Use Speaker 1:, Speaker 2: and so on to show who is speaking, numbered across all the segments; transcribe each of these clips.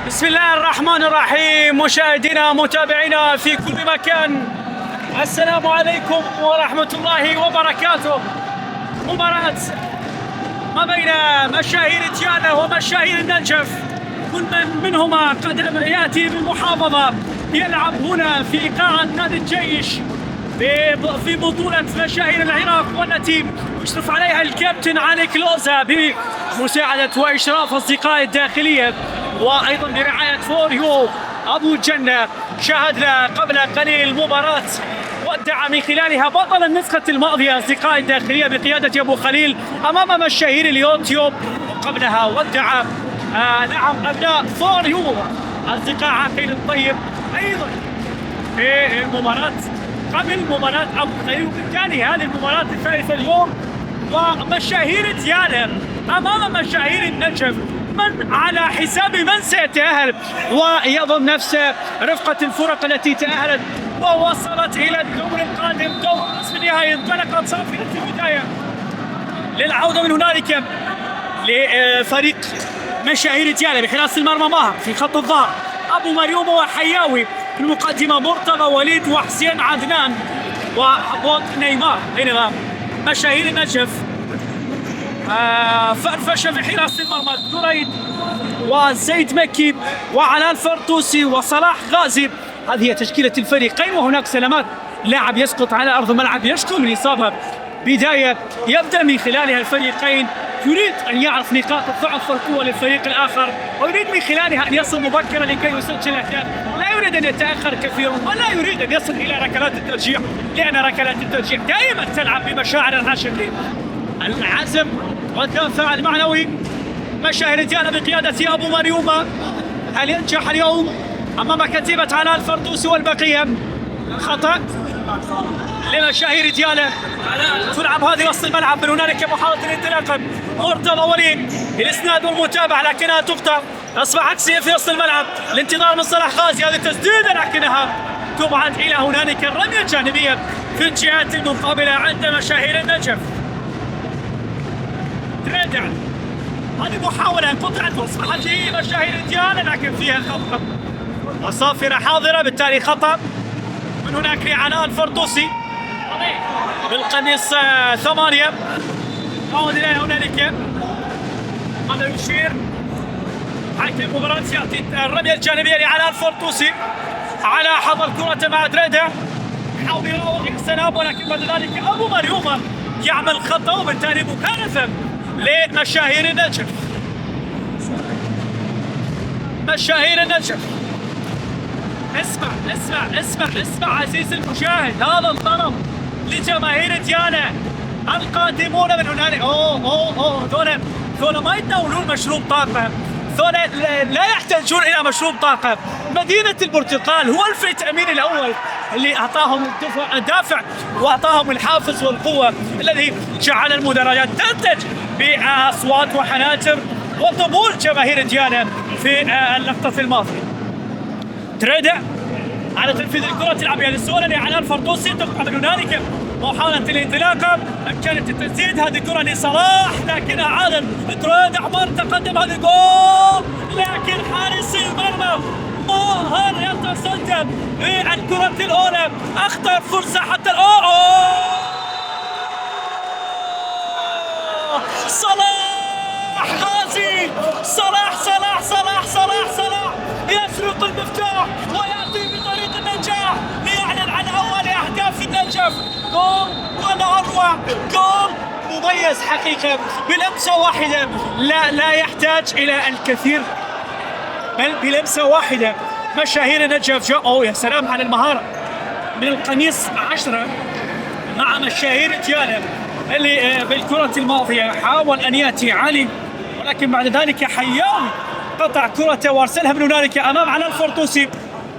Speaker 1: بسم الله الرحمن الرحيم. مشاهدينا متابعينا في كل مكان، السلام عليكم ورحمة الله وبركاته. مباراة ما بين مشاهير تيانا ومشاهير النجف، كل من منهما قد يأتي بالمحافظة يلعب هنا في قاعة نادي الجيش في بطولة مشاهير العراق، والتي يشرف عليها الكابتن علي كلوزا بمساعدة وإشراف أصدقائي الداخلية، وأيضا برعاية فوريو أبو جنة. شاهدنا قبل قليل مباراة ودع من خلالها بطل النسخة الماضية أصدقائي الداخلية بقيادة أبو خليل أمام مشاهير اليوتيوب، وقبلها ودع أبناء فوريو أصدقاء عقيل الطيب أيضا في المباراة قبل مباراة أبو خليل. وبالتالي هذه المباراة الثالثة اليوم، ومشاهير تيانا أمام مشاهير النجف، من على حساب من سيتأهل ويضم نفسه رفقة الفرق التي تأهلت ووصلت إلى الدور القادم. دور نصف النهائي انطلقت صافرة البداية للعودة من هنالك لفريق مشاهير تيانا بحراسة المرمى ماهر، في خط الظهر أبو مريوم وحياوي، في المقدمة مرتضى وليد وحسين عدنان وحبوط نيمار، بينما مشاهير النجف فرفشه في حراسة المرمى دريد وزيد مكي وعلال فرطوسي وصلاح غازي. هذه هي تشكيلة الفريقين، وهناك سلامات لاعب يسقط على أرض الملعب يشكو من إصابة. بداية يبدأ من خلالها الفريقين، يريد أن يعرف نقاط الضعف والقوة للفريق الآخر، ويريد من خلالها أن يصل مبكرا لكي يسجل أهداف. لا يريد أن يتأخر كثيرا، ولا يريد أن يصل إلى ركلات الترجيح، لأن ركلات الترجيح دائما تلعب بمشاعر العاشقين. العزم والدافع المعنوي مشاهير تيانا بقيادة أبو مريوم، هل ينجح اليوم أمام كتيبة علال الفردوسي والبقية؟ خطأ لمشاهير تيانا، تلعب هذه وسط الملعب، من هنالك محاولة الانطلاق مرتضى وليد الاسناد والمتابعة لكنها تقطع. اصبح عكسية في وسط الملعب، الانتظار من صلاح غازي، هذه تسديدة لكنها تبعد إلى هنالك الرمية الجانبية في الجهات المقابلة عند مشاهير النجف. تريدع هذه محاولة قطعت واصبحت مشاهير تيانا، لكن فيها خطأ، الصافرة حاضرة بالتالي خطأ. من هناك لعنان الفردوسي بالقميص 8 عود إلى هنالك، هذا يشير حتى المباراة يأتي الرمية الجانبية لعنان الفردوسي على حظ الكرة مع دريدة، حاول يراوغ السلام، ولكن بعد ذلك أبو مريوم يعمل خطأ، وبالتالي مكالفة لمشاهير النجف. مشاهير النجف، اسمع اسمع اسمع اسمع عزيزي المشاهد، هذا الطلب لجماهير تيانا القادمون من هنالك. ذولا ما يتناولون مشروب طاقة، ذولا لا يحتاجون إلى مشروب طاقة. مدينة البرتقال هو الفيتامين الأول اللي أعطاهم الدافع وأعطاهم الحافز والقوة، الذي جعل المدرجات تنتج بأصوات وحناجر وطبول جماهير تيانا في اللقطة الماضية. تريدع على تنفيذ الكرة تلعبها للسؤال لعنان الفردوسي، تقطع من هنالك محاولة الانطلاقة، أمكانية التسديد، هذه الكرة لصلاح لكنها عادل. تريدع مر تقدم، هذه جول، لكن حارس المرمى ماهر يتصدر بالكرة الأولى، أخطر فرصة حتى صلاح غازي، صلاح صلاح صلاح صلاح صلاح يسرق المفتاح ويأتي بطريق النجاح ليعلن عن أول أهداف النجف. جول ولا أروع، جول مميز حقيقة بلمسة واحدة، لا يحتاج إلى الكثير، بل بلمسة واحدة مشاهير النجف جاءوا. يا سلام على المهارة من القميص 10 مع مشاهير تيانا، اللي بالكرة الماضية حاول أن يأتي علي، ولكن بعد ذلك حياوي قطع كرة وارسلها من هنالك أمام علال الفردوسي.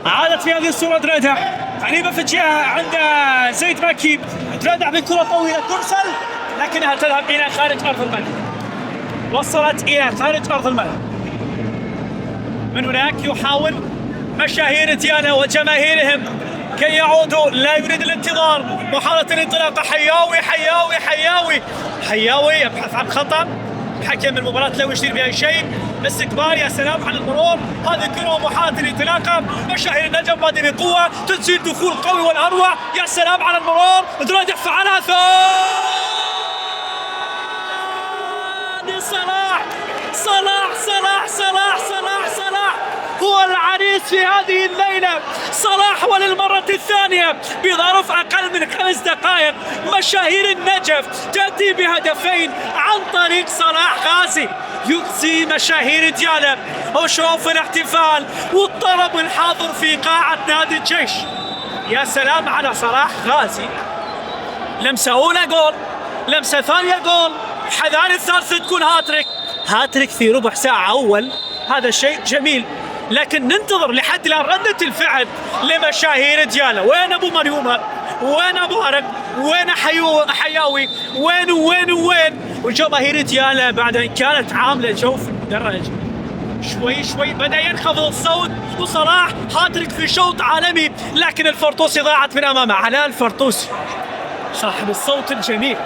Speaker 1: عادت في هذه الصورة دريدع قريبة في الجهة عند زيد مكي، دريدع بكرة طويلة ترسل لكنها تذهب إلى خارج أرض الملعب، وصلت إلى خارج أرض الملعب. من هناك يحاول مشاهير تيانا وجماهيرهم كي يعودوا، لا يريد الانتظار، محاولة الانطلاق، حياوي حياوي حياوي حياوي يبحث عن خطأ، حكم المباراة لا يشير بأي شيء. استقبال، يا سلام على المرور. هذه كرة محاولة الانطلاقة، مشاهير النجف بادئ بقوة، تسجيل دخول قوي والأروع. يا سلام على المرور، دريدة فعلها ثاني. صلاح صلاح صلاح صلاح صلاح صلاح هو العريس في هذه الليلة. صلاح وللمرة الثانية بظرف أقل من 5 دقائق مشاهير النجف تأتي بهدفين عن طريق صلاح غازي، يكسي مشاهير ديالا وشوف الاحتفال والطرب الحاضر في قاعة نادي الجيش. يا سلام على صلاح غازي، لمسة أولى جول، لمسة ثانية جول، حذار الثالثة تكون هاتريك. هاتريك في ربع ساعة أول، هذا شيء جميل. لكن ننتظر لحد الآن ردة الفعل لمشاهير ديالا. وين أبو مريومة؟ وين أبو هرب؟ وين حياوي؟ وين وجماهير ديالا بعد أن كانت عاملة جو في المدرج شوي شوي بدأ ينخفض الصوت. وصلاح هاتريك في شوط عالمي، لكن الفرطوسي ضاعت من أمامه. علاء الفرطوسي صاحب الصوت الجميل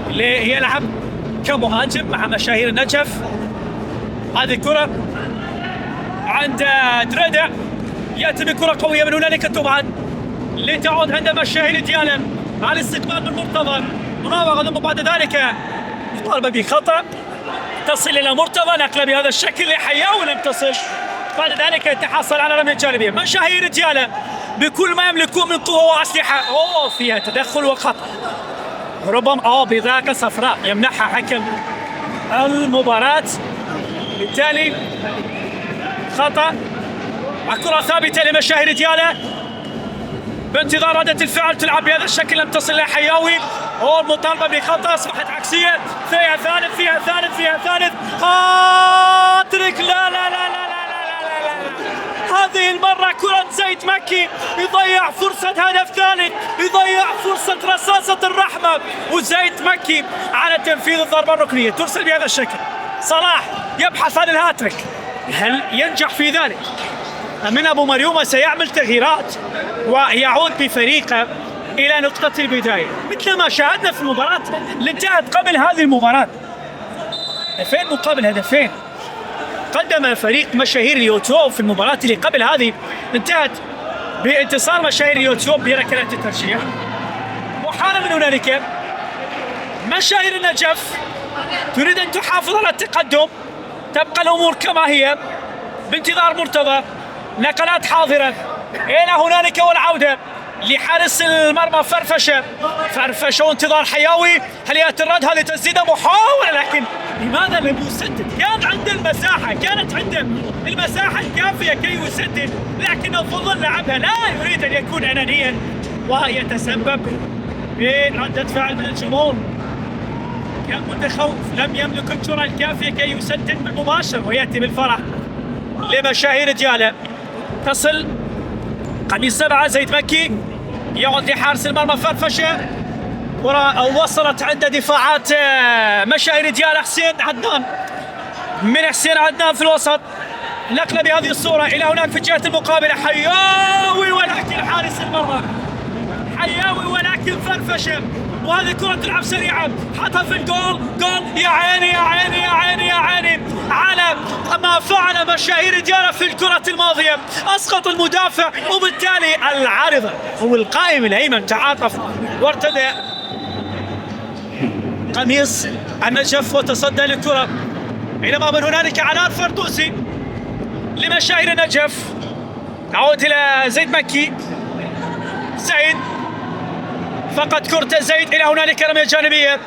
Speaker 1: اللي يلعب كمهاجم مع مشاهير النجف. هذه كرة عند دريدة، يأتي بكرة قوية من هنالك تبعد لتعود عند مشاهير ديالا على الاستقبال بالمرتضى. مراوغة ثم بعد ذلك طالبة بخطأ تصل إلى مرتضى، نقلة بهذا الشكل لحياوي لم تصل. بعد ذلك يتحصل على رمية جانبية. مشاهير ديالا بكل ما يملكون من قوة وأسلحة. فيها تدخل وخطأ، ربما بطاقة صفراء يمنحها حكم المباراة، بالتالي خطأ. الكرة ثابتة لمشاهير ديالا بانتظار ردة الفعل، تلعب بهذا الشكل لم تصل لحياوي. المطالبة بخطأ أصبحت عكسية. فيها ثالث هاتريك. لا هذه المرة كرة زيد مكي يضيع فرصة هدف ثالث، يضيع فرصة رصاصة الرحمة. وزيد مكي على تنفيذ الضربة الركنية ترسل بهذا الشكل. صلاح يبحث عن الهاتريك، هل ينجح في ذلك؟ من أبو مريومة سيعمل تغييرات ويعود بفريقه إلى نقطة البداية، مثل ما شاهدنا في المباراة اللي انتهت قبل هذه المباراة. 2 مقابل هدفين قدم فريق مشاهير اليوتيوب في المباراة اللي قبل هذه، انتهت بانتصار مشاهير اليوتيوب بركلات الترجيح. وحال من هنالك مشاهير النجف تريد أن تحافظ على التقدم، تبقى الأمور كما هي بانتظار مرتضى. نقلات حاضرة إلى هنالك والعودة لحارس المرمى فرفشة وانتظار حياوي. هل يأتي الرد؟ هذه تسديدة محاولة، لكن لماذا لم يسدد؟ كان عنده المساحة، كانت عنده المساحة الكافية كي يسدد، لكن الفضل لعبها. لا يريد أن يكون أنانيا ويتسبب بردة فعل من الجمهور. كان متخوف، لم يملك الجرأة الكافية كي يسدد بالمباشر، ويأتي بالفرح لمشاهير ديالا. تصل قميص 7 زيد مكي، يعود لحارس المرمى فرفشة. وصلت عند دفاعات مشاهير ديالا حسين عدنان، من حسين عدنان في الوسط، نقلة بهذه الصورة إلى هناك في الجهة المقابلة. حياوي ولكن حارس المرمى، حياوي ولكن فرفشة. وهذه كرة تلعب سريعة، حطها في الجول. جول. يا عيني يا عيني يا عيني يا عيني على ما فعل مشاهير ديالا في الكرة الماضية. أسقط المدافع، وبالتالي العارضة هو القائم الأيمن تعاطف وارتدى قميص النجف وتصدى للكرة. بينما من هنالك علاء الفرطوسي لمشاهير النجف، تعود إلى زيد مكي. زيد فقد كرة زيد. إلى هنالك رمية جانبية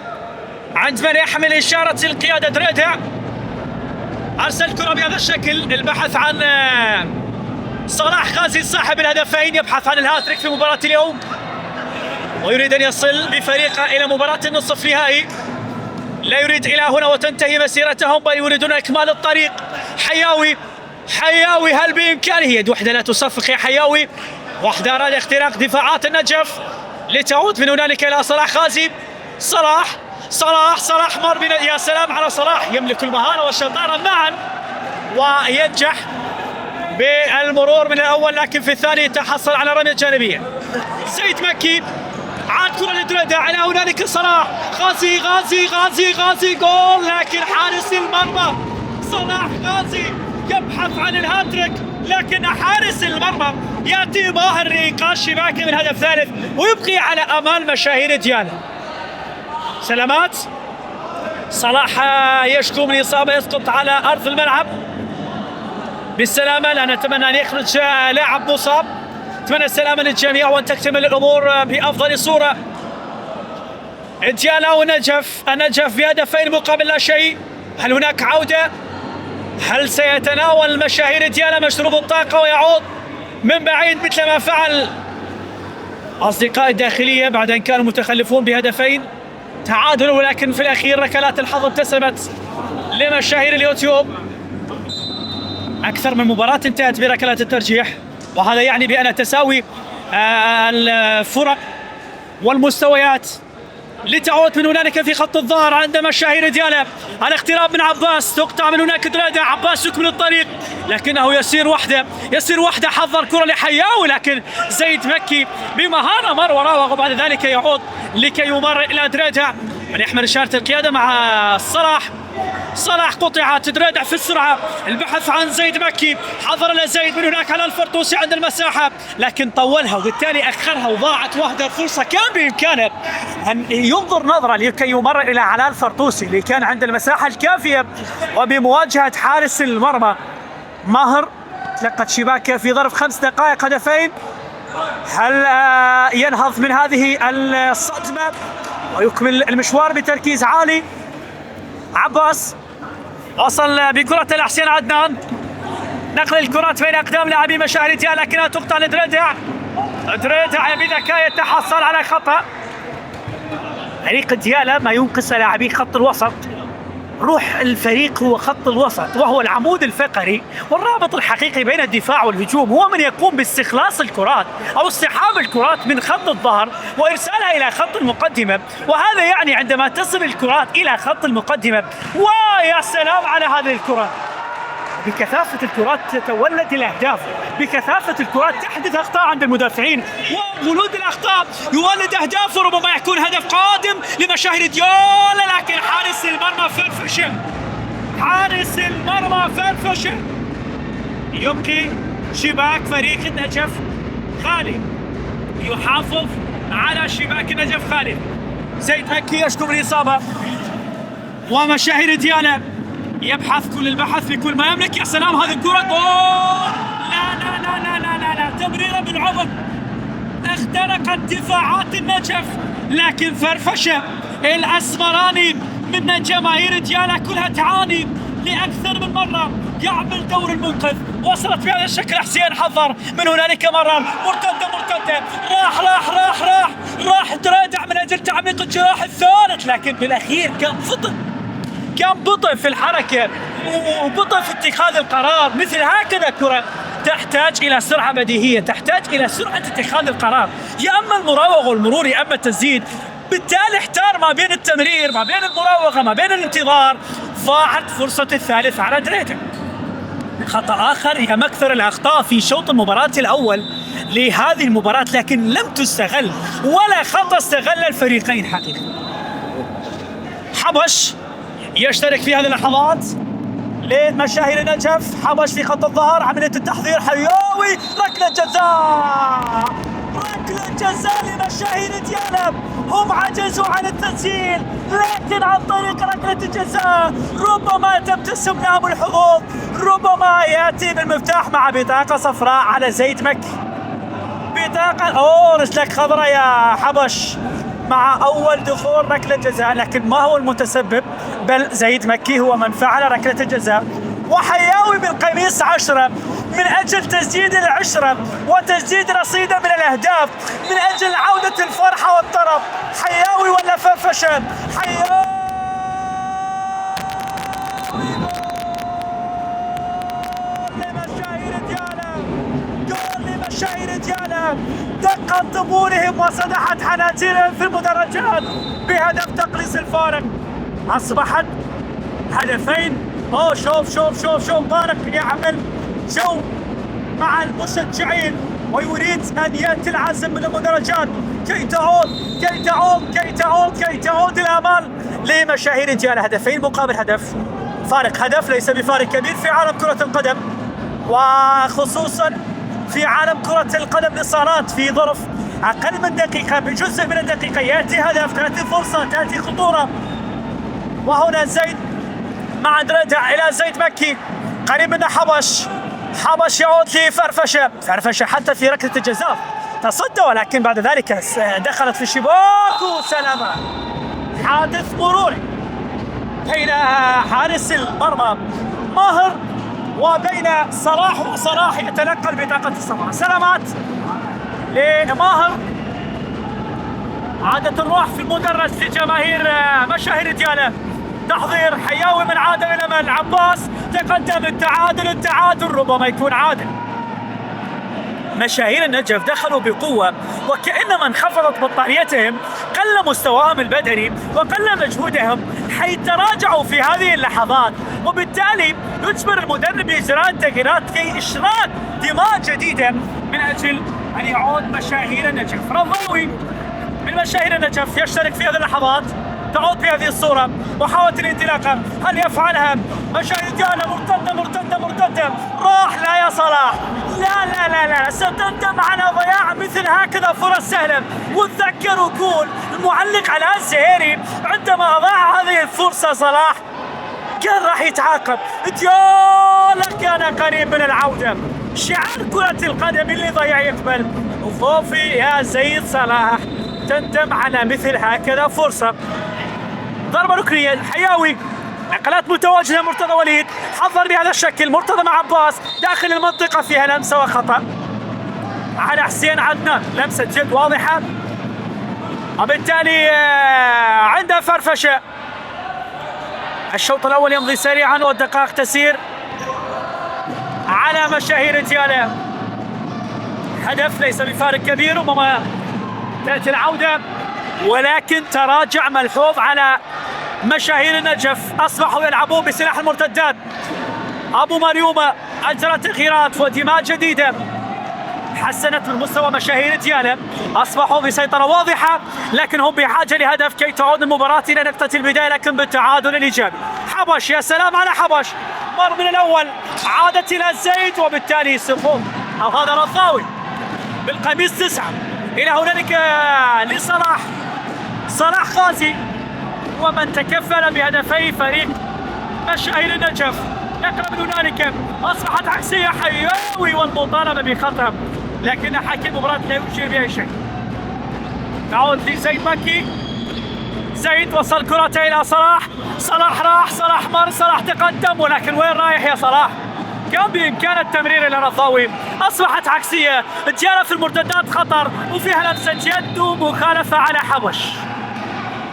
Speaker 1: عند من يحمل إشارة القيادة دريدة. أرسل كرة بهذا الشكل، البحث عن صلاح غازي صاحب الهدفين، يبحث عن الهاتريك في مباراة اليوم ويريد أن يصل بفريقه إلى مباراة النصف النهائي. لا يريد إلى هنا وتنتهي مسيرتهم، بل يريدون إكمال الطريق. حياوي هل بإمكانه؟ يد وحدة لا تصفق يا حياوي. وحدة أراد اختراق دفاعات النجف لتعود من هنالك إلى صلاح غازي. صلاح مر بنا. يا سلام على صلاح، يملك المهارة والشطارة معا وينجح بالمرور من الأول، لكن في الثاني تحصل على رمية جانبية. زيد مكي عاد كرة لدريدة، على هنالك صلاح غازي جول، لكن حارس المرمى صلاح غازي يبحث عن الهاتريك، لكن حارس المرمى يأتي ماهر لإنقاذ شباكه من هدف ثالث ويبقي على أمال مشاهير ديالا. سلامات صلاح يشكو من إصابة، يسقط على أرض الملعب بالسلامة، لا نتمنى أن يخرج لاعب مصاب. أتمنى السلامة للجميع وأن تكتمل الأمور بأفضل صورة. ديالا ونجف، النجف بهدفين مقابل لا شيء. هل هناك عودة؟ هل سيتناول مشاهير ديالا مشروب الطاقة ويعود من بعيد مثل ما فعل أصدقاء الداخلية بعد أن كانوا متخلفون بهدفين؟ تعادلوا، ولكن في الأخير ركلات الحظ ابتسمت لمشاهير اليوتيوب. أكثر من مباراة انتهت بركلات الترجيح، وهذا يعني بأن تساوي الفرق والمستويات لتعود من هنالك في خط الظهر عند مشاهير ديالا. الاقتراب من عباس، تقطع من هناك دريدة، عباس يكمل الطريق لكنه يسير وحده، حضر كرة لحياوي لكن زيد مكي بمهارة مر وراءه وبعد ذلك يعود لكي يمر إلى دريدة من يحمل إشارة القيادة مع صلاح قطعت دريدة في السرعة، البحث عن زيد مكي، حضر لزيد من هناك على الفرطوسي عند المساحة لكن طولها وبالتالي أخرها وضاعت وحدة الفرصة. كان بإمكانه أن ينظر نظرة لكي يمر إلى علاء الفرطوسي اللي كان عند المساحة الكافية، وبمواجهة حارس المرمى ماهر تلقت شباكه في ظرف 5 دقائق هدفين. هل ينهض من هذه الصدمة ويكمل المشوار بتركيز عالي؟ عباس وصل بكرة لحسين عدنان، نقل الكرات بين أقدام لاعبي مشاهير ديالا لكنها تقطع لدريدة بذكاء يتحصل على خطأ. فريق ديالا ما ينقص لاعبي خط الوسط، روح الفريق هو خط الوسط وهو العمود الفقري والرابط الحقيقي بين الدفاع والهجوم، هو من يقوم باستخلاص الكرات أو اسحاب الكرات من خط الظهر وإرسالها إلى خط المقدمة، وهذا يعني عندما تصل الكرات إلى خط المقدمة ويا سلام على هذه الكرات، بكثافة الكرات تتولد الأهداف، بكثافة الكرات تحدث أخطاء عند المدافعين، وولود الأخطاء يولد أهداف، وربما يكون هدف قادم لمشاهير ديالا لكن حارس المرمى فرفشه يبقي شباك فريق النجف خالي، يحافظ على شباك النجف خالي. زيد مكي يشكو من الإصابة ومشاهير ديالا يبحث كل البحث بكل ما يملك. يا سلام هذه الكرة جول! لا تمريرة بالعمق اخترقت دفاعات النجف لكن فرفشة الأسمراني من جماهير ديالا كلها تعاني لأكثر من مرة يعمل دور المنقذ. وصلت بهذا الشكل حسين، حضر من هنالك مرة مرتدة راح دريدة من أجل تعميق الجراح الثالث، لكن بالأخير كان بطء في الحركة وبطء في اتخاذ القرار. مثل هكذا كرة تحتاج إلى سرعة بديهية، تحتاج إلى سرعة اتخاذ القرار، يا أما المراوغة والمرور يا أما التسديد. بالتالي احتار ما بين التمرير، ما بين المراوغة، ما بين الانتظار، ضاعت فرصة الثالث على دريدة. خطأ آخر هي مكثر الأخطاء في شوط المباراة الأول لهذه المباراة لكن لم تستغل، ولا خطأ استغل الفريقين حقيقة. حبش يشترك في هذه اللحظات لمشاهير النجف، حبش في خط الظهر، عملية التحضير، حياوي ركلة جزاء لمشاهير ديالا. هم عجزوا عن التسجيل لكن عن طريق ركلة الجزاء ربما تبتسم لهم الحظوظ، ربما يأتي بالمفتاح مع بطاقة صفراء على زيد مكي. بطاقة رسلك خضراء يا حبش مع أول دخول ركلة جزاء، لكن ما هو المتسبب بل زيد مكي هو من فعل ركلة الجزاء. وحياوي بالقميص 10 من أجل تسديد العشرة وتسديد رصيدة من الأهداف من أجل عودة الفرحة والطرب. حياوي ولا فرفشة؟ حياوي لمشاهير ديالا، دقت طبولهم وصدحت حناجرهم في المدرجات بهدف تقليص الفارق. أصبحت هدفين. شوف مبارك يعمل جو مع المشجعين ويريد أن يأتي العزم من المدرجات كي تعود الآمال لمشاهير ديالا. هدفين مقابل هدف فارق هدف ليس بفارق كبير في عالم كرة القدم، وخصوصا في عالم كرة القدم الإصابات في ظرف أقل من دقيقة، بجزء من الدقيقة يأتي هدف، تأتي فرصة، تأتي خطورة. وهنا زيد مع دريدع إلى زيد مكي، قريب من حبش يعود لفرفشة حتى في ركلة الجزاء تصدى، ولكن بعد ذلك دخلت في الشباك وسلامة. حادث مروري بين حارس المرمى ماهر وبين صلاح يتنقل بطاقة الصفراء. سلامات لماهر، عادت الروح في المدرج لجماهير مشاهير دياله. تحضير حياوي من عادل إلى من عباس، تقدم التعادل ربما يكون عادل. مشاهير النجف دخلوا بقوة وكأنما انخفضت بطاريتهم، قل مستواهم البدني وقل مجهودهم حيث تراجعوا في هذه اللحظات، وبالتالي يجبر المدرب إجراء تغييرات كي إشراك دماء جديدة من أجل أن يعود مشاهير النجف. رضاوي من مشاهير النجف يشترك في هذه اللحظات، تعود في هذه الصورة محاولة الانطلاقة، هل يفعلها مشاهير دياله؟ مرتدة راح، لا يا صلاح، لا ستندم على ضياع مثل هكذا فرص سهلة. وتذكروا كل المعلق على الزهيري عندما ضاع هذه الفرصة، صلاح كان راح يتعاقب، دياله كان قريب من العودة. شعار كرة القدم اللي ضيع يقبل، وفوفي يا زيد صلاح تندم على مثل هكذا فرصة. ضربة ركنية الحياوي، نقلات متواجدة مرتضى وليد، حضر بهذا الشكل مرتضى مع عباس داخل المنطقة، فيها لمسة وخطأ على حسين عدنان، لمسة جد واضحة، وبالتالي عنده فرفشة. الشوط الأول يمضي سريعا والدقائق تسير على مشاهير دياله. هدف ليس بفارق كبير، ربما تأتي العودة، ولكن تراجع ملحوظ على مشاهير النجف، أصبحوا يلعبون بسلاح المرتدات. أبو مريومة أجرى تغييرات ودماء جديدة حسنت من مستوى مشاهير دياله، أصبحوا بسيطرة واضحة، لكن هم بحاجة لهدف كي تعود المباراة إلى نقطة البداية، لكن بالتعادل الإيجابي. حبش، يا سلام على حبش، مر من الأول، عادت إلى زيد، وبالتالي سقوط، أو هذا رضاوي بالقميص 9. إلى هنالك صلاح غازي، ومن تكفل بهدفي فريق مشاهير النجف. نقرب من هنالك، أصبحت عكسية حياوي والمطالبة بخطأ، لكن حكم المباراة لا يشير بأي شيء. تعود لزيد مكي، زيد وصل كرته إلى صلاح راح، صلاح مر، صلاح تقدم، ولكن وين رايح يا صلاح؟ كان بإمكان التمرير إلى رضاوي. أصبحت عكسية، دياله في المرتدات خطر، وفيها لمسة يد ومخالفة على حبش.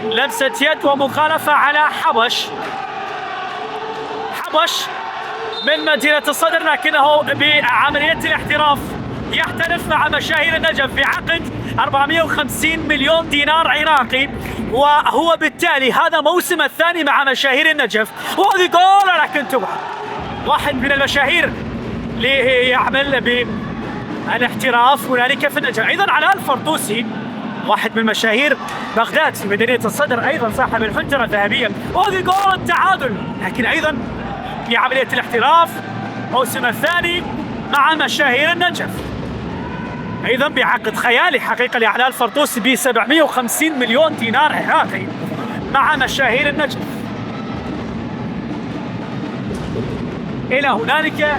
Speaker 1: لمسة يد ومخالفة على حبش من مدينة الصدر، لكنه بعملية الاحتراف يحترف مع مشاهير النجف بعقد 450 مليون دينار عراقي، وهو بالتالي هذا موسم الثاني مع مشاهير النجف. وهذه جول، لكن تبعد واحد من المشاهير اللي يعمل بالاحتراف هنالك في النجف. أيضا علاء الفردوسي، واحد من مشاهير بغداد في مدينة الصدر، أيضا صاحب الحنجرة الذهبية، وهذه جول التعادل، لكن أيضا في عملية الاحتراف موسم الثاني مع مشاهير النجف، أيضا بعقد خيالي حقيقة لعلاء الفردوسي ب 750 مليون دينار عراقي مع مشاهير النجف. إلى هنالك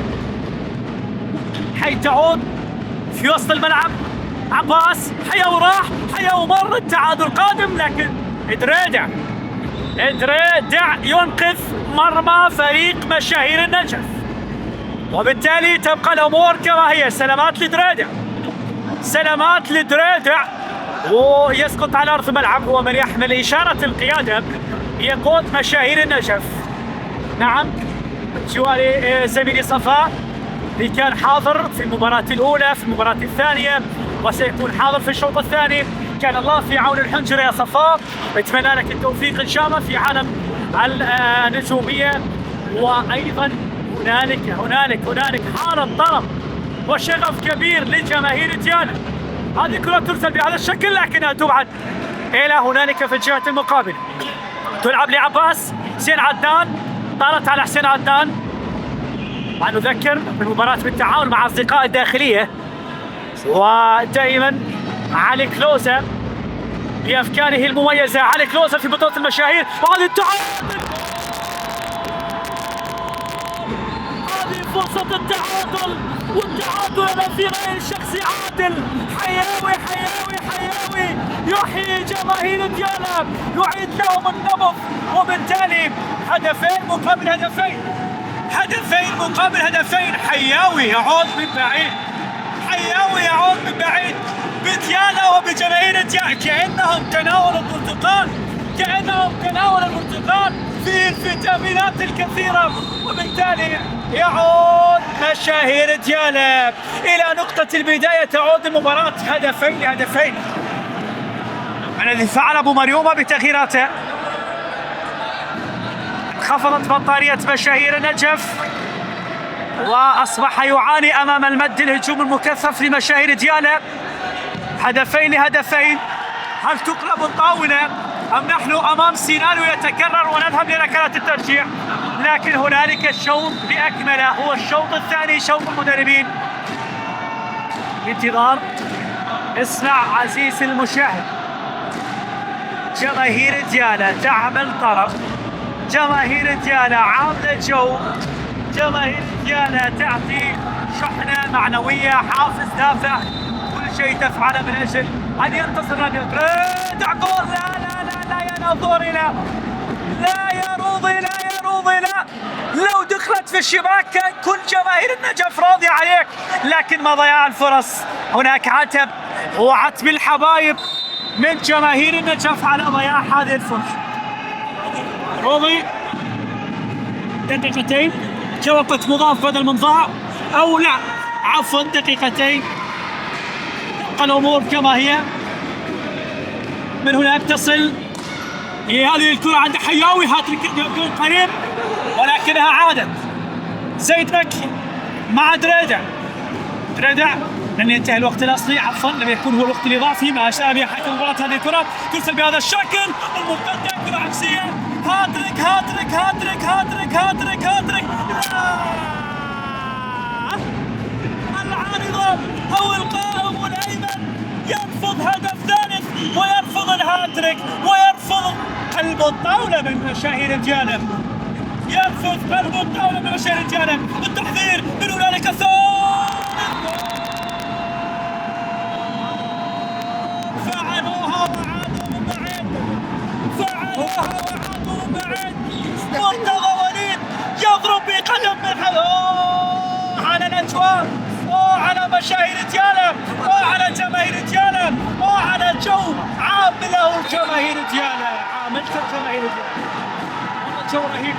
Speaker 1: حيث تعود في وسط الملعب عباس، حياو راح، حياو مر، التعادل قادم، لكن دريدع ينقذ مرمى فريق مشاهير النجف، وبالتالي تبقى الأمور كما هي. سلامات لدريدع ويسقط على أرض الملعب، هو من يحمل إشارة القيادة، يقود مشاهير النجف. نعم، جواري زميلي صفاء اللي كان حاضر في المباراة الأولى، في المباراة الثانية، وسيكون حاضر في الشوط الثاني. كان الله في عون الحنجرة يا صفاء، نتمنى لك التوفيق إن شاء الله في عالم النجومية. وأيضا هنالك حالة طرب وشغف كبير للجماهير دياله. هذه كرة ترسل بهذا الشكل، لكنها تبعد إلى هنالك في الجهة المقابلة. تلعب لعباس، حسين عدنان طارت على حسين عدنان. ونذكر بالمباراة بالتعاون مع أصدقاء الداخلية، ودائما علي كلوزة بأفكاره المميزة. علي كلوزة في بطولة المشاهير، وهذه التعادل، هذه فرصة التعادل، والتعادل في غير شخصي عادل. حياوي حياوي حياوي يحيي جماهير ديالى، يعيد لهم النبض، وبالتالي هدفين مقابل هدفين، هدفين مقابل هدفين. حياوي يعود من بعيد، حياوي يعود من بعيد بديالى وبجماهير ديالى، كأنهم تناولوا البرتقال، كأنهم تناولوا البرتقال في الفيتامينات الكثيرة، وبالتالي يعود مشاهير ديالى إلى نقطة البداية. تعود المباراة هدفين لهدفين. الذي فعل أبو مريومة بتغييراته، انخفضت بطارية مشاهير النجف، وأصبح يعاني أمام المد الهجوم المكثف لمشاهير ديالى. هدفين لهدفين. هل تقلب الطاولة أم نحن أمام سيناريو يتكرر ونذهب لركلات الترجيح؟ لكن هنالك الشوط بأكمله، هو الشوط الثاني، شوط المدربين. انتظار. اسمع عزيز المشاهد، جماهير ديالى تعمل طرب، جماهير ديالى عاملة جو، جماهير ديالى تعطي شحنة معنوية، حافز دافع، كل شيء تفعله من أجل أن ينتصر نادي رادع. جول! لا لا لا لا يا ناظوري، لا لا يا روضي، لا يا روضي، لا. لو دخلت في الشباك كان كل جماهير النجف راضية عليك، لكن ما ضياع الفرص. هناك عتب وعتب الحبايب من جماهير النجف على ضياع هذه الفرصة. روضي دقيقتين كوقت مضاف بدل من ضاع، أو لا عفوا دقيقتين، تبقى الأمور كما هي. من هناك تصل هذه الكرة عند حياوي، هاتريك قريب، ولكنها عادت. زيد مكي مع دريدع، دريدع لن ينتهي الوقت الأصلي، عفوا لم يكن هو الوقت الإضافي، ما شاء به حكم مباراة هذه الكرة، ترسل بهذا الشكل المرتدة، كرة عكسية، هاتريك هاتريك هاتريك هاتريك هاتريك هاتريك. العارضة أو القائم الأيمن يرفض هدف ثالث، ويرفض الهاتريك، ويرفض قلب الطاولة من مشاهير ديالى، يرفض قلب الطاولة من مشاهير ديالى. التحذير من هنالك فعلوها وعادوا من بعيد، فعلوها وعادوا من بعيد. مرتضى وليد يضرب بقدم من على الأجواء، على مشاهير ديالى، وعلى جماهير ديالى، وعلى جو عامله جماهير ديالى، عاملته جماهير ديالى، جو رهيب.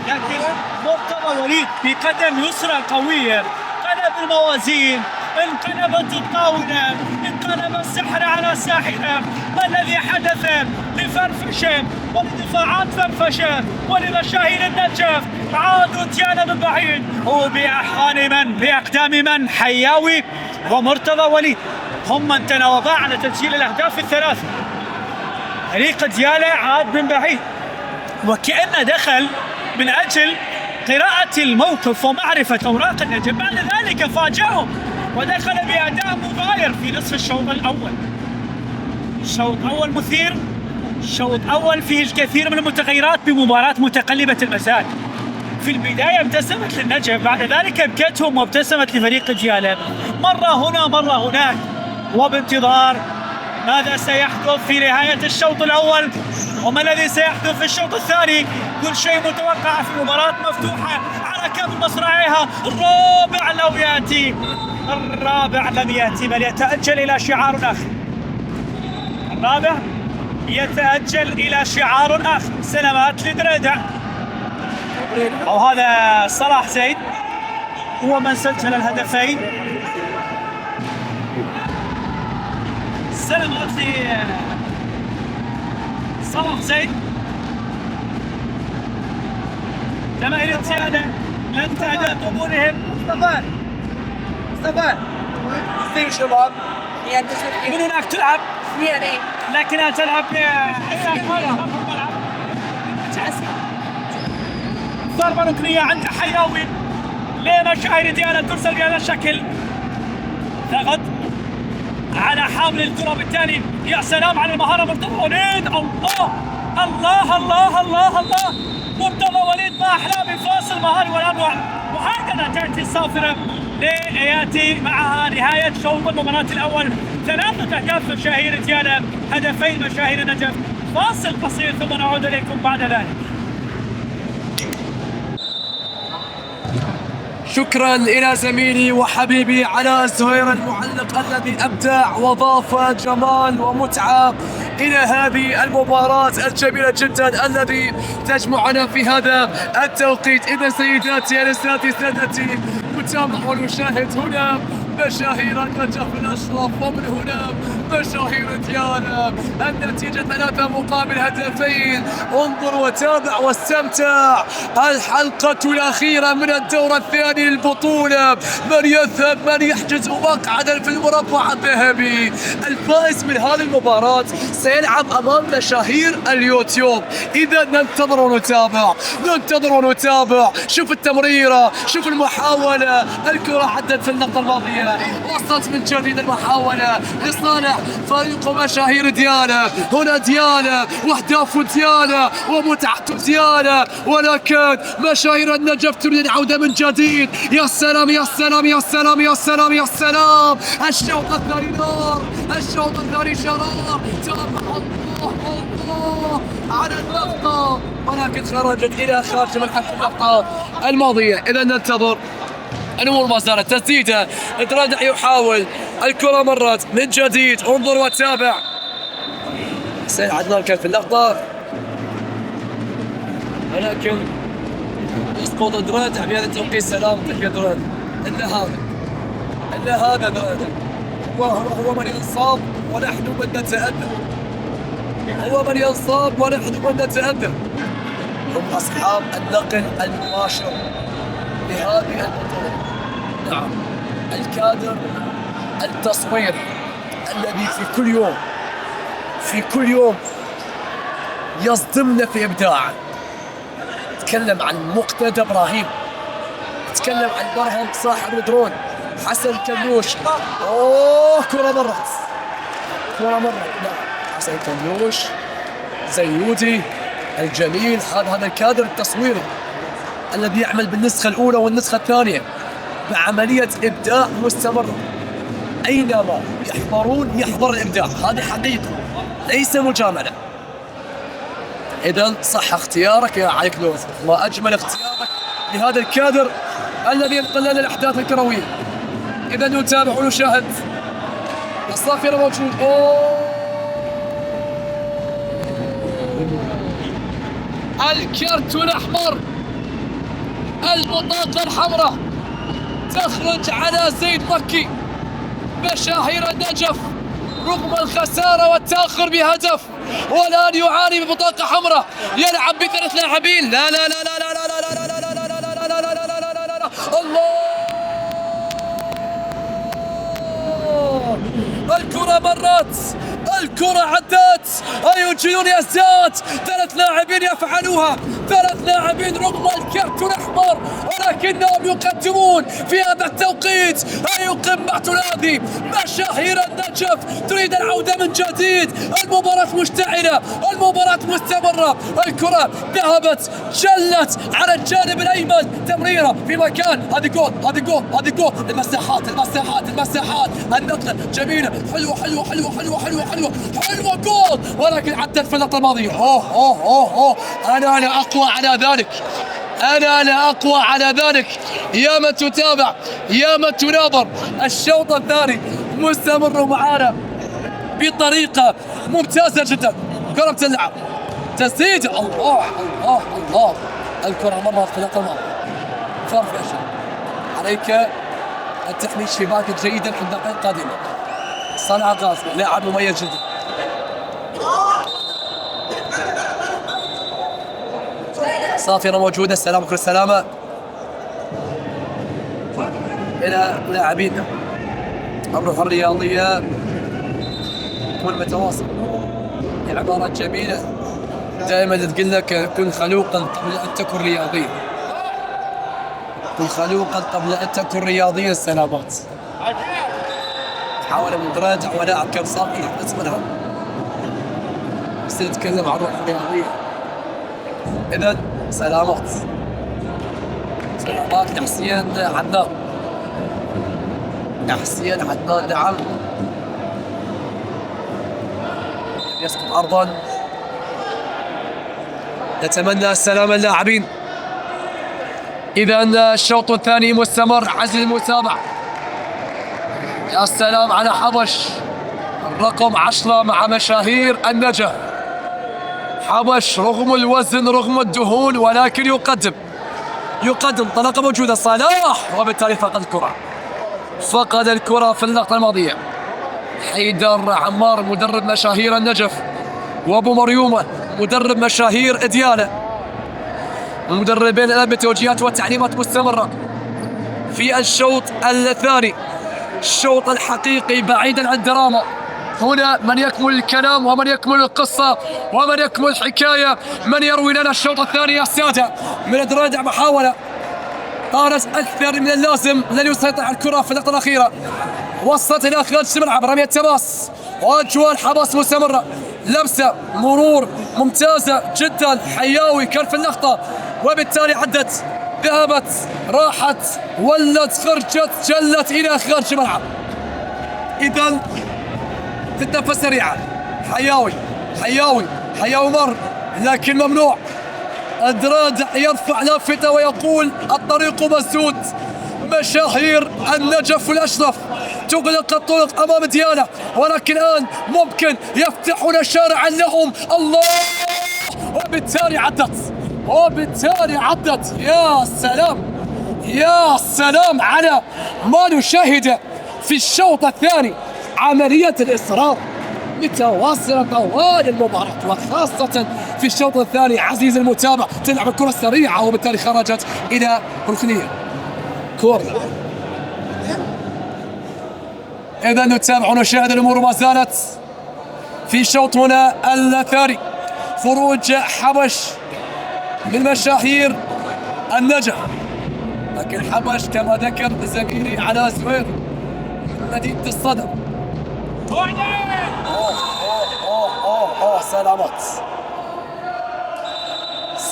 Speaker 1: لكن مرتضى وليد بقدم يسرى قوية قلب الموازين، انقلبت الطاولة، انقلب السحر على ساحرة. ما الذي حدث لفرفشة ولدفاعات فرفشة ولمشاهير النجف؟ عادوا ديالى من بعيد، وبأحضان من؟ بأقدام من؟ حياوي ومرتضى وليد هم من تناوبا على تسجيل الأهداف الثلاثة. فريق ديالى عاد من بعيد، وكأنه دخل من أجل قراءة الموقف ومعرفة أوراق النجف، بعد ذلك فاجأهم ودخل بأداء مغاير في نصف الشوط الأول. شوط أول مثير، شوط أول فيه الكثير من المتغيرات بمباراة متقلبة المزاج. في البداية ابتسمت للنجف، بعد ذلك ابكتهم وابتسمت لفريق ديالى، مرة هنا مرة هناك. وبانتظار ماذا سيحدث في نهاية الشوط الأول، وما الذي سيحدث في الشوط الثاني. كل شيء متوقع في مباراة مفتوحة على كامل مصراعيها. الرابع لو يأتي، الرابع لم يأتي، بل يتأجل إلى شعار آخر. الرابع يتأجل إلى شعار آخر. سلامات لدريدع، أو هذا صلاح زيد هو من سجل الهدفين. سلامات صلاح زيد. جماهير السيادة لن تهدأ قبولهم.
Speaker 2: مصطفى في شباب
Speaker 1: من هناك تلعب، لكنها تلعب ضربة ركنية عند حياوي لمشاهير ديانا ترسل بهذا الشكل. ضغط على حامل الكرة بالتالي. يا سلام على المهارة مرتضى وليد. الله الله الله الله الله مرتضى وليد ما أحلى بفاصل مهاري والأروع. وهكذا تأتي الصافرة ليأتي معها نهاية شوط المباراة الأول. 3 أهداف مشاهير ديانا، هدفين مشاهير النجف. فاصل قصير ثم نعود إليكم بعد ذلك.
Speaker 2: شكرا إلى زميلي وحبيبي علاء الزهير المعلق الذي أبدع وضاف جمال ومتعة إلى هذه المباراة الجميلة جدا الذي تجمعنا في هذا التوقيت. إذا سيداتي أنساتي سادتي متابع ونشاهد هنا مشاهير النجف الأشرف، ومن هنا مشاهير ديانا. النتيجة 3 مقابل هدفين. انظر وتابع واستمتع. الحلقة الأخيرة من الدور الثاني للبطولة. من يذهب من يحجز مقعدا في المربع الذهبي. الفائز من هذه المباراة سيلعب أمام مشاهير اليوتيوب. إذا ننتظر ونتابع ننتظر ونتابع. شوف التمريرة، شوف المحاولة. الكرة عدت في النقطة الماضية، وصلت من جديد المحاولة لصالح فريق مشاهير ديانا. هنا ديانا واهداف ديانا ومتعة ديانا، ولكن مشاهير النجف تريد العودة من جديد. يا سلام يا سلام يا سلام يا سلام يا سلام. الشوط الثاني نار، الشوط الثاني شرار. تابع الله الله على اللقطة، ولكن خرجت إلى خارج ملعب اللقطة الماضية. إذا ننتظر. الأمور ما زالت تسديدة. الرادع يحاول، الكرة مرت من جديد. انظر وتابع. حسين عدنان كان في اللقطة، ولكن يسقط الرادع بهذا التوقيت. سلام تحية الرادع. إلا هذا الرادع هو من ينصاب ونحن من نتأدب. هو من ينصاب ونحن من نتأدب. هم أصحاب النقل المباشر لهذه البطولة. نعم، الكادر التصويري الذي في كل يوم يصدمنا في إبداعه. تكلم عن مقتدى إبراهيم، تكلم عن برهم صاحب الدرون، حسن كنوش. كرة مرت. نعم، حسن كنوش، زيودي الجميل. هذا الكادر التصويري الذي يعمل بالنسخة الأولى والنسخة الثانية بعملية إبداع مستمرة. أينما يحضرون يحضر الإبداع. هذه حقيقة ليس مجاملة. إذن صح اختيارك يا علي كلوز، ما أجمل اختيارك لهذا الكادر الذي ينقل لنا الأحداث الكروية. إذن نتابع ونشاهد. الصافرة موجود. الكرت الأحمر، البطاقة الحمراء تخرج على زيد مكي. مشاهير النجف رغم الخسارة والتأخر بهدف والآن يعاني ببطاقة حمراء. يلعب ب3 لاعبين. لا لا لا لا لا لا لا لا لا لا لا لا لا لا لا لا لا. الله، الكرة مرت، الكرة عدت. أي جنون يا زاد. 3 لاعبين يفعلوها، 3 لاعبين رغم الكرت الأحمر، ولكنهم يقدمون في هذا التوقيت. أي قمة هذه. مشاهير النجف تريد العودة من جديد. المباراة مشتعلة، المباراة مستمرة. الكرة ذهبت جلت على الجانب الأيمن. تمريرة في مكان. هذه جول هذه جول هذه جول. المساحات المساحات المساحات. النقلة جميلة، حلوة حلوة حلوة حلوة حلوة حلوة حلوة جول، ولكن عدت في اللقطة الماضية. أنا لا أقوى على ذلك. أنا لا أقوى على ذلك. يا من تتابع، يا من تناظر. الشوط الثاني مستمر معنا بطريقة ممتازة جدا. كرة تلعب تسديد. الله الله الله. الكرة مرت في اللقطة الماضية. فرفش عليك التحميل شباكا جيدا في الدقائق القادمة. صنع غازي لاعب مميز جدا. صافرة موجودة. السلام كل السلامة إلى لاعبينا. الروح الرياضية تكون متواصل. عبارة جميلة دائما تقول لك كن خلوقا قبل أن تكن رياضيا. خلوقا قبل أن تكن رياضيا. سلامات. حاول مدرج ولاعب كم صار اسمها بس نتكلم عن الروح الرياضية. إذا سلامات. سلامات لحسين عدنان. حسين عدنان نعم يسقط أرضا. نتمنى السلامة اللاعبين. إذا الشوط الثاني مستمر. عزل المتابعة. يا سلام على حبش الرقم 10 مع مشاهير النجف. حبش رغم الوزن رغم الدهون ولكن يقدم طلقة موجودة. صلاح وبالتالي فقد الكرة في اللقطة الماضية. حيدر عمار مدرب مشاهير النجف وابو مريومة مدرب مشاهير اديالة. المدربين الان بتوجيهات وتعليمات مستمرة في الشوط الثاني. الشوط الحقيقي بعيدا عن الدراما. هنا من يكمل الكلام ومن يكمل القصة ومن يكمل الحكاية. من يروي لنا الشوط الثاني يا سادة؟ من الرادع محاولة طارت أكثر من اللازم. لن يسيطر على الكرة في اللقطة الأخيرة. وصلت إلى خارج الملعب. رمية تماس وأجوال حماس مستمرة. لمسة مرور ممتازة جدا. حياوي كان في اللقطة وبالتالي عدت ذهبت راحت ولت خرجت جلت إلى خارج الملعب. إذا تتنفس سريعة. حياوي مر لكن ممنوع. الدرادع يرفع لافتة ويقول الطريق مسدود. مشاهير النجف والأشرف تغلق الطرق أمام ديانة ولكن الآن ممكن يفتحون شارعا لهم. الله. وبالتالي عدت. يا سلام على ما نشاهده في الشوط الثاني. عملية الإصرار متواصلة طوال المباراة وخاصة في الشوط الثاني. عزيز المتابع تلعب الكرة السريعة وبالتالي خرجت إلى ركنية كورة. إذا نتابع ونشاهد الأمور ما زالت في شوطنا الثاني. خروج حبش من مشاهير النجف لكن حبش كما ذكر زميلي علاء زهير من مدينة الصدر.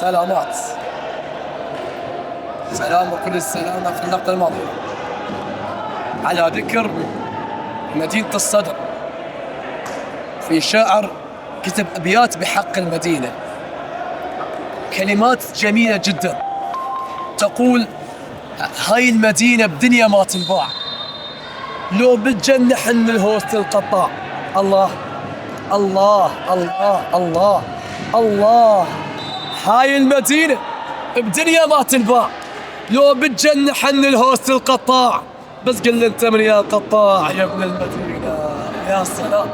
Speaker 2: سلامات سلام وكل السلامة في اللقطة الماضية. على ذكر مدينة الصدر في شاعر كتب أبيات بحق المدينة كلمات جميلة جدا تقول هاي المدينة بدنيا ما تنباع لو بتجنح من الهوست القطاع. الله الله الله الله الله. هاي المدينة بدنيا ما تنباع لو بتجنح من الهوست القطاع. بس قل انت من يا قطاع يا ابن المدينة. يا سلام.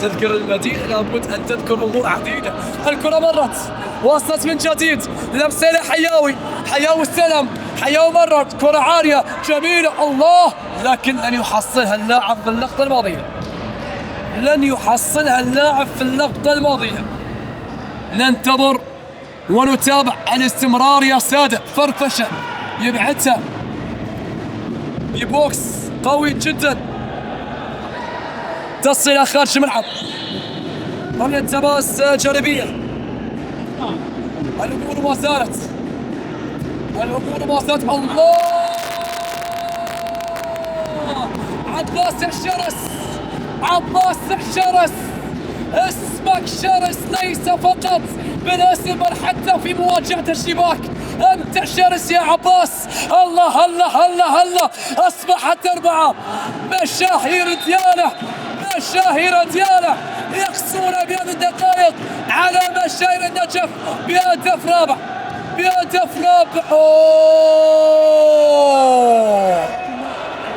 Speaker 2: تذكر المدينة لابد ان تذكر امور عديدة. الكرة مرت وصلت من جديد. لمسة حياوي استلم. حياوي مرت كرة عالية جميلة. الله. لكن لن يحصلها اللاعب في اللقطة الماضية. ننتظر ونتابع الاستمرار يا سادة. فرفشة يبعدها ببوكس قوي جدا تصل إلى خارج الملعب. رمية تماس جانبية. الأمور ما زالت. الله. عباس الشرس. اسمك شرس ليس فقط بالاسم بل حتى في مواجهة الشباك. أنت شرس يا عباس. الله الله الله الله. أصبحت 4 مشاهير ديالة يقصون بهذه الدقائق على مشاهير النجف بهدف رابع.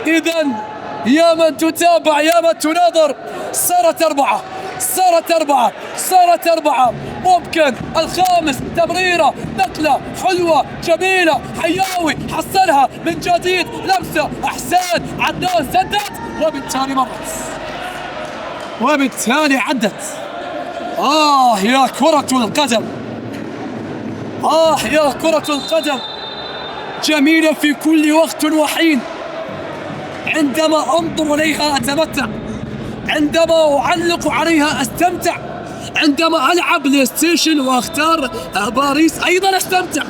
Speaker 2: إذن يا من تتابع يا من تناظر صارت 4 ممكن الخامس. تمريرة نقلة حلوة جميلة. حياوي حصلها من جديد. لمسة أحسان عدنان سدد وبالتالي مرت وبالتالي عدت. يا كرة القدم. جميلة في كل وقت وحين. عندما أنظر إليها أتمتع، عندما أعلق عليها أستمتع، عندما ألعب بلاي ستيشن وأختار باريس أيضا أستمتع،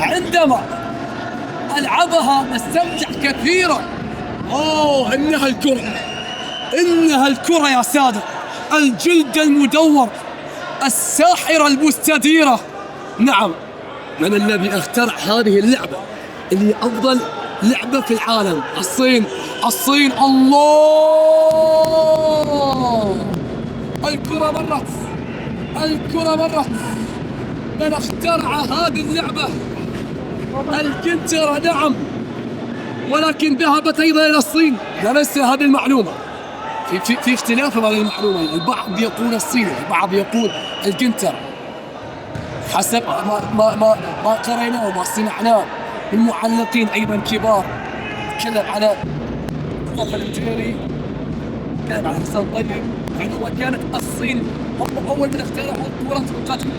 Speaker 2: عندما ألعبها أستمتع كثيرا. إنها الكرة، إنها الكرة يا سادة، الجلد المدور، الساحرة المستديرة. نعم، من الذي اخترع هذه اللعبة اللي أفضل لعبة في العالم؟ الصين. الصين. الله، الكرة مرت، الكرة مرت. من اخترع هذه اللعبة؟ الكنترة. نعم، ولكن ذهبت أيضا إلى الصين. ليس هذه المعلومة، في اختلاف على المعلومة. البعض يقول الصين، البعض يقول الكنترة، حسب ما قريناه وما سمعناه من معلقين أيضا كبار. تكلم على مصطفى الجيري، كان على حسن طيب، يعني وكانت الصين هم أول من اخترعوا كرة القدم.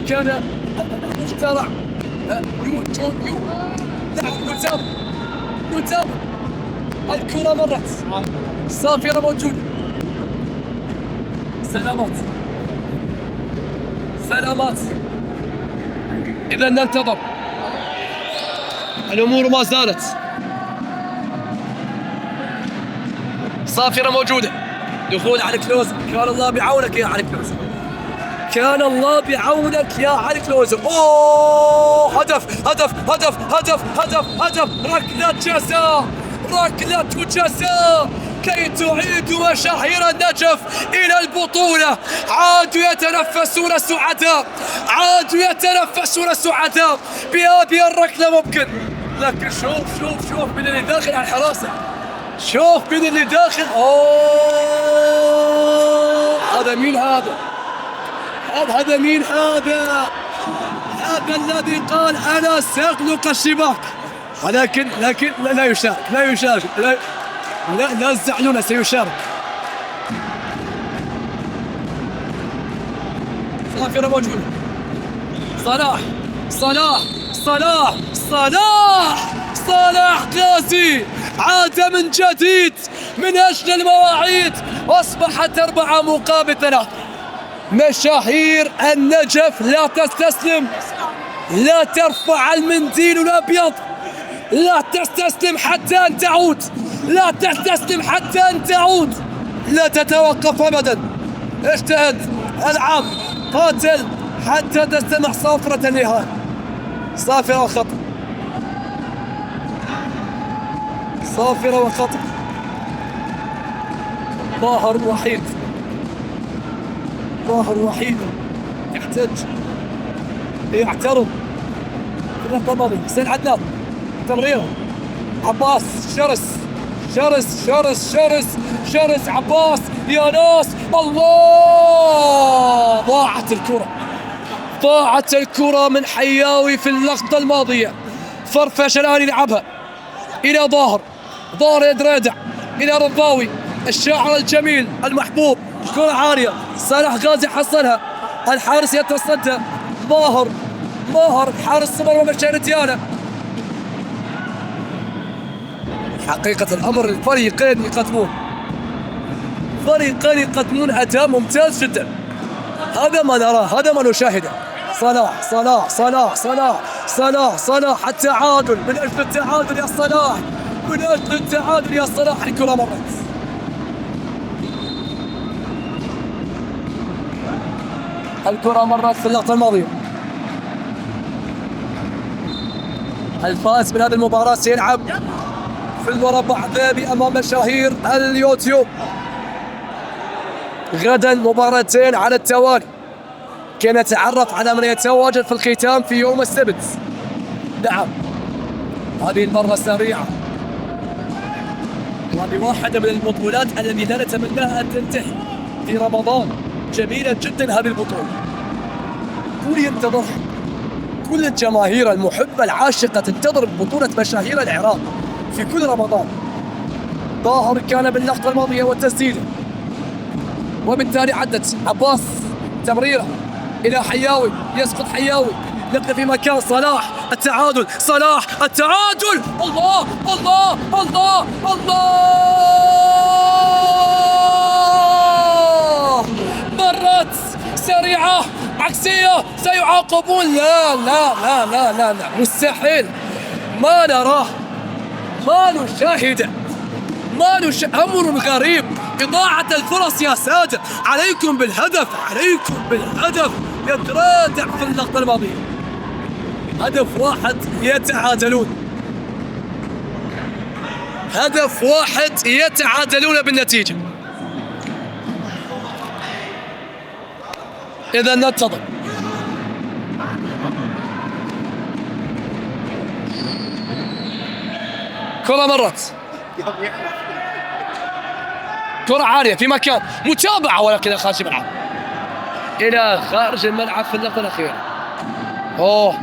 Speaker 2: كان اخترع نتابع الكرة مرت، الصافرة موجودة. سلامات سلامات. إذا ننتظر، الأمور ما زالت. صافرة موجودة، دخول علي كلوز. كان الله بعونك يا علي كلوز، كان الله بعونك يا علي كلوز. هدف هدف هدف هدف هدف هدف. ركلة جزاء، ركلة جزاء كي تعيد مشاهير النجف إلى البطولة. عادوا يتنفسون سعداء، عادوا يتنفسون سعداء بهذه الركلة. ممكن، لكن شوف شوف شوف من اللي داخل على الحراسة، شوف من اللي داخل. هذا مين هذا؟ هذا مين هذا؟ هذا الذي قال أنا سأغلق الشباك، ولكن لا يشارك، لا يشارك، لا تزعلون، سيشارك. صافرة موجودة. صلاح صلاح صلاح صلاح صلاح غازي عاد من جديد من أجل المواعيد، أصبحت 4-3. مشاهير النجف لا تستسلم، لا ترفع المنديل الأبيض، لا تستسلم حتى أن تعود، لا تستسلم حتى أن تعود، لا تتوقف أبدا. اجتهد، العب، قاتل حتى تستمع صافرة النهاية. صافرة وخطأ، صافرة وخطأ. ظاهر وحيد، ظاهر وحيد يحتاج يعترض. حسين عدنان، تمريره عباس، شرس شرس شرس شرس شرس. عباس يا ناس، الله، ضاعت الكرة، ضاعت الكرة من حياوي في اللقطة الماضية. فرفش الآن يلعبها إلى ظاهر، ظاهر يدردع إلى رضاوي، الشاعر الجميل المحبوب. كرة عالية، صالح غازي حصلها، الحارس يتصدى. ظاهر حارس مرمى مشارتيانا. حقيقة الأمر الفريقين يقدمون أداء ممتاز جدا. هذا ما نراه، هذا ما نشاهده. صلاح صلاح صلاح صلاح صلاح صلاح، التعادل، من أجل التعادل يا صلاح، من أجل التعادل يا صلاح. الكرة مرت، الكرة مرت في اللقطة الماضية. الفائز من هذه المباراة سيلعب في المربع الذهبي أمام مشاهير اليوتيوب. غدا مباراتين على التوالي، كي نتعرف على من يتواجد في الختام في يوم السبت. نعم، هذه المرة سريعة، وهذه واحدة من البطولات التي لا نتمناها أن تنتهي في رمضان. جميلة جدا هذه البطولة، كل ينتظرها، كل الجماهير المحبة العاشقة تنتظر بطولة مشاهير العراق في كل رمضان. ظاهر كان باللقطة الماضية والتسديدة، وبالتالي عدت. عباس، تمريرة إلى حياوي، يسقط حياوي، نقل في مكان صلاح. التعادل، صلاح التعادل، الله الله الله الله، مرت سريعة عكسية، سيعاقبون. لا لا لا لا لا لا، مستحيل، ما نراه، ما نشاهده، أمر غريب، إضاعة الفرص يا سادة. عليكم بالهدف، عليكم بالهدف، يترادع في اللقطة الماضية. هدف واحد يتعادلون، هدف واحد يتعادلون بالنتيجة. إذا ننتظر. كرة مرت، كرة عالية في مكان، متابعة ولكن خارج الملعب، إلى خارج الملعب في اللقطة الأخيرة. أوه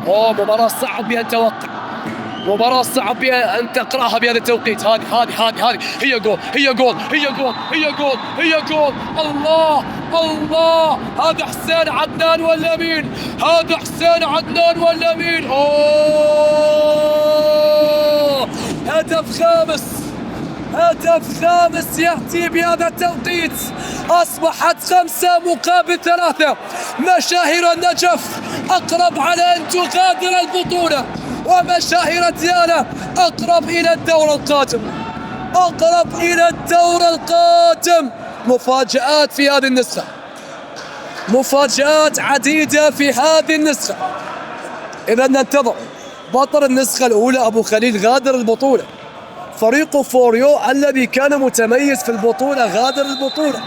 Speaker 2: مباراة صعب بها التوقع، مباراة صعب بها أن تقرأها بهذا التوقيت. هذه هي جول، هي جول، هي جول، هي جول، هي جول. الله الله، هذا حسين عدنان ولا مين؟ هذا حسين عدنان ولا مين؟ أوه، هدف خامس، هدف خامس يأتي بهذا التوقيت. أصبحت 5 مقابل 3. مشاهير النجف أقرب على أن تغادر البطولة، ومشاهير ديانا أقرب إلى الدور القادم، أقرب إلى الدور القادم. مفاجآت في هذه النسخة، مفاجآت عديدة في هذه النسخة. إذا ننتظر بطل النسخة الأولى أبو خليل غادر البطولة. فريق فوريو الذي كان متميز في البطولة غادر البطولة.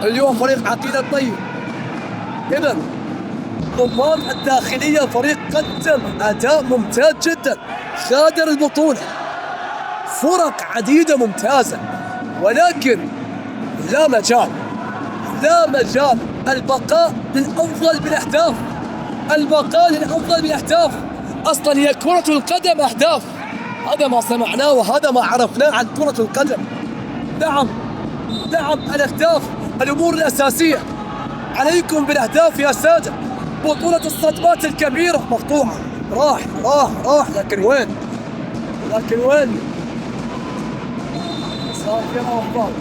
Speaker 2: اليوم فريق عقيل الطيب. إذا ضمان الداخلية فريق قدم أداء ممتاز جدا، غادر البطولة. فرق عديدة ممتازة، ولكن لا مجال، لا مجال. البقاء للأفضل بالأهداف، البقاء للأفضل بالأهداف. أصلا هي كرة القدم أهداف، هذا ما سمعناه وهذا ما عرفناه عن كرة القدم. نعم الأهداف الأمور الأساسية. عليكم بالأهداف يا سادة. بطولة الصدمات الكبيرة مقطوعة، راح لكن وين؟ صافرة وفاضل،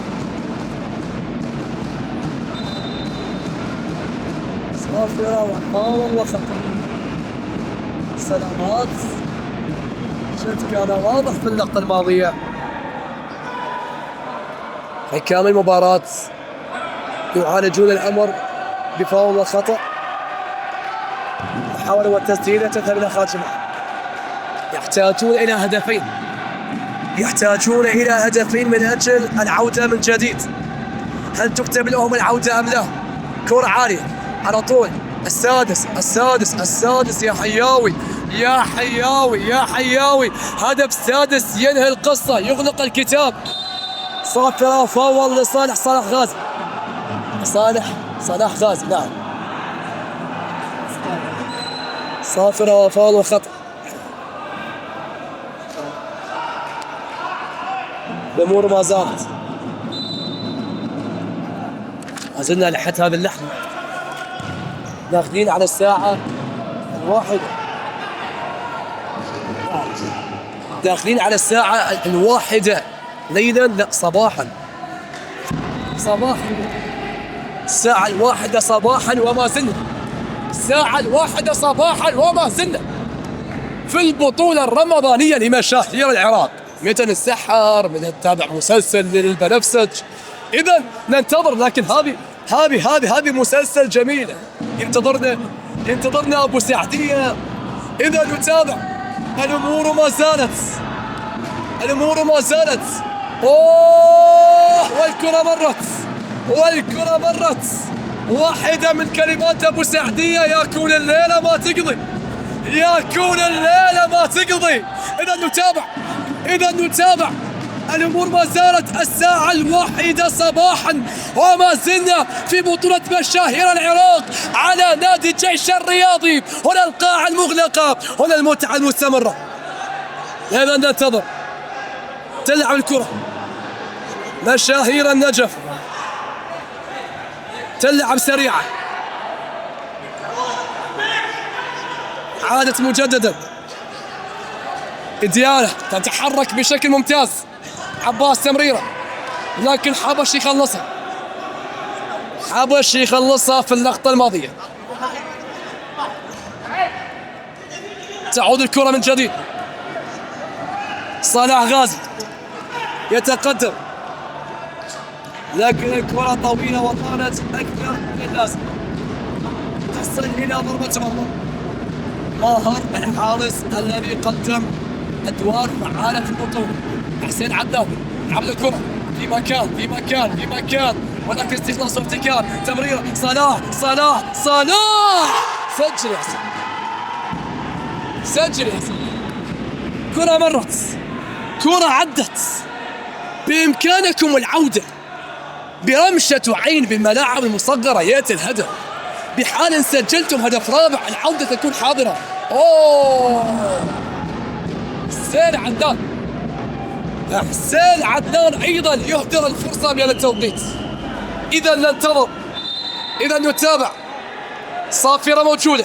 Speaker 2: صافرة وفاضل وخطر. سلامات، شفت كان واضح في اللقطة الماضية. حكام المباراة يعالجون الأمر بفاول وخطأ، محاولة والتسديدة تذهب إلى خارج الملعب. يحتاجون إلى هدفين من أجل العودة من جديد. هل تكتب لهم العودة أم لا؟ كرة عالية على طول، السادس يا حياوي، هدف سادس ينهي القصة، يغلق الكتاب. صافرة فاول لصالح صلاح غازي، نعم. صافرة وفاول وخطأ. الأمور ما زالت، ما زلنا لحد هذه اللحظة داخلين على الساعة 1، داخلين على الساعة 1 ليلا، لا صباحا، الساعة 1 صباحا وما زلنا، الساعة 1 صباحا وما زلنا في البطولة الرمضانية لمشاهير العراق. متى نتسحر، متى نتابع مسلسل للبنفسج. إذا ننتظر، لكن هذه مسلسل جميلة ينتظرنا أبو سعدية. إذا نتابع، الأمور ما زالت. أوه، والكرة مرت. واحدة من كلمات أبو سعدية: يكون الليلة ما تقضي. إذا نتابع، الأمور ما زالت. الساعة 1 صباحا وما زلنا في بطولة مشاهير العراق على نادي الجيش الرياضي. هنا القاعة المغلقة، هنا المتعة المستمرة. إذا ننتظر. تلعب الكرة مشاهير النجف، تلعب سريعة. عادت مجددا. دياله تتحرك بشكل ممتاز. عباس تمريره لكن حبش يخلصها. حبش يخلصها في اللقطة الماضية. تعود الكرة من جديد. صلاح غازي يتقدم لكن الكرة طويلة وطالت أكثر من اللازم. تصل إلى ضربة مرمى. ماهر الحارس الذي قدم أدوار فعالة في البطولة. حسين عداوي عبد الكرة في مكان ولكن استخلاص وابتكار. تمريرة صلاح سجل يا حسين. سجل يا حسين. كرة مرت، كرة عدت. بإمكانكم العودة برمشة عين بالملاعب المصغرة. يأتي الهدف بحال سجلتم هدف رابع العودة تكون حاضرة. حسين عدنان أيضا يهدر الفرصة من التوقيت. إذا ننتظر، إذا نتابع. صافرة موجودة،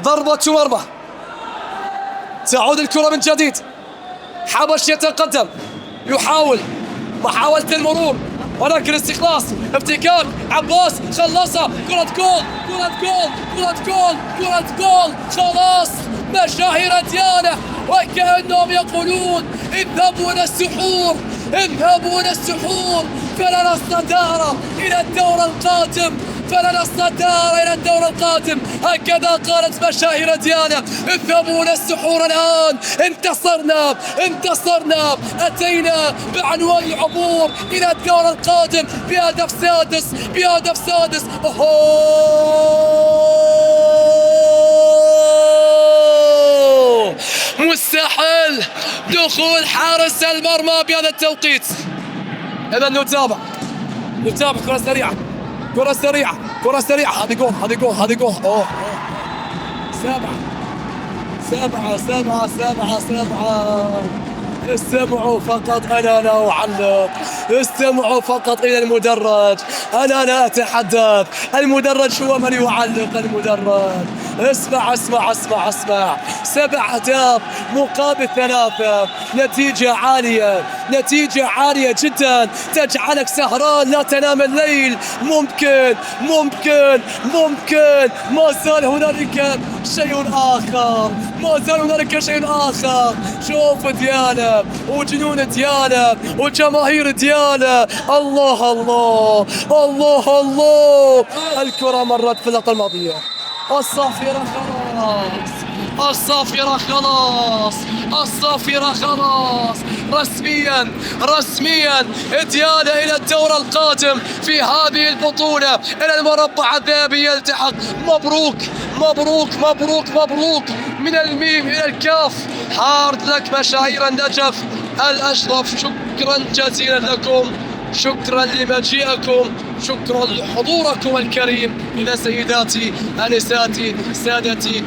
Speaker 2: ضربة مرمى. تعود الكرة من جديد. حبش يتقدم، يحاول محاولة المرور ولكن استخلاص ابتكار. عباس خلصها. كرة جول. خلاص مشاهير ديانة وكأنهم يقولون اذهبوا إلى السحور فلنا الصدارة إلى الدور القادم. هكذا قالت مشاهير ديانة. اذهبوا إلى السحور الآن. انتصرنا. أتينا بعنوان العبور إلى الدور القادم بهدف سادس. مستحيل دخول حارس المرمى بهذا التوقيت. إذا نتابع. كرة سريعة. هذه جول. سبعة. استمعوا فقط، أنا لا أعلق. استمعوا فقط إلى المدرج، أنا لا أتحدث. المدرج هو من يعلق. المدرج. اسمع. 7 أهداف مقابل 3. نتيجة عالية جدا تجعلك سهران لا تنام الليل. ممكن ما زال هنالك شيء آخر. شوف ديانا وجنون ديانا وجماهير ديانا. الله. الكرة مرت في اللقطة الماضية. الصافرة خلاص. رسميا ديانا إلى الدور القادم في هذه البطولة. إلى المربع الذهبي يلتحق. مبروك من الميم إلى الكاف. هارد لك مشاهير النجف الأشرف. شكرا جزيلا لكم. شكرا لمجيئكم. شكرا لحضوركم الكريم. إلى سيداتي أنساتي سادتي،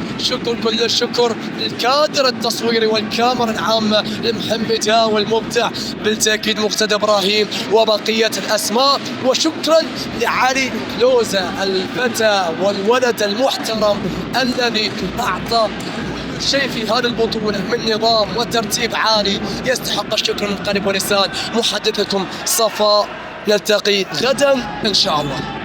Speaker 2: كل الشكر للكادر التصويري والكاميرا العامة لمحمد والمبدع بالتأكيد مقتدى إبراهيم وبقية الأسماء. وشكرا لعلي لوزة الفتى والولد المحترم الذي أعطى شيء في هذه البطولة من نظام وترتيب عالي يستحق الشكر من قلب ولسان. محدثكم صفاء. نلتقي غدا إن شاء الله.